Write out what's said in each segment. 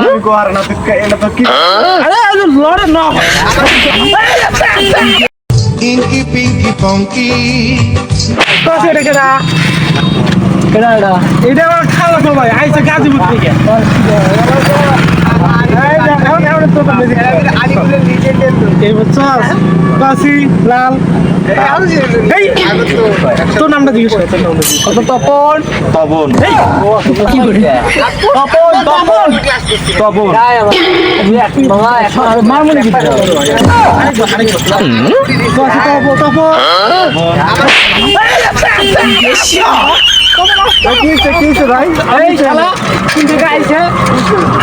আমি কোয়ার না তুই এটা তো কি আরে লড়ে না Inky Pinky Ponky. কসে রে কেডা কেডা এটা আমার খাওয়া তো ভাই আইছে গাজীপুর থেকে এই বছর কাশি লাল তোর নামটা জিজ্ঞেস কত তপন তবন কি করে তপন তপন তবন মারমনি কি তপন কিসে ভাই এই শালা কোন থেকে আইছে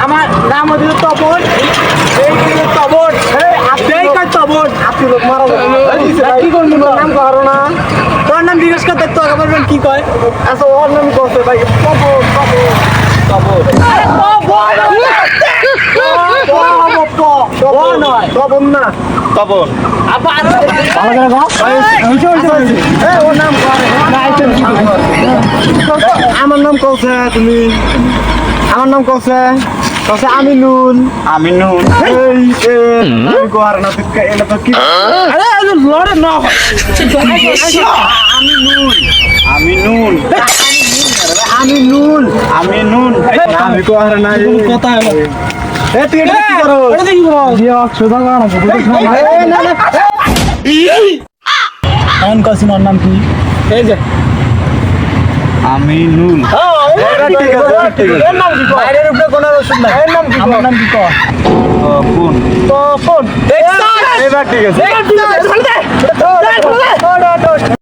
আমার নাম হচ্ছে তপন এই কিন্তু তপন এই আপনি কই তপন আপনি লোক মারা কি করবি নাম করো না তোর নাম জিজ্ঞেস করতে তো আগে বলবেন কি কয় আচ্ছা ওর নাম কইছে ভাই তবন তবন তবন তবন না তবন ওর নাম আমার নাম কৌছে তুমি আমার নাম কৌছে কৌছে আমিনুল আমিনুল আমি কোয়ার না তুই এটা তো কি আরে লড়ে না আমিনুল আমিনুল আমিনুল আমিনুল আমি কোয়ার না কথা এ তুই এটা কি করো এটা দেখি বল দিয়া সুদা গানা না না অন কাসিন ওর নাম কি এই যে আমিনুল ঠিক আছে ঠিক আছে এর নাম কি কয় বাইরের উপরে কোন ওষুধ নাই এর নাম কি আমার নাম কি কয় কোন তপন এবার ঠিক আছে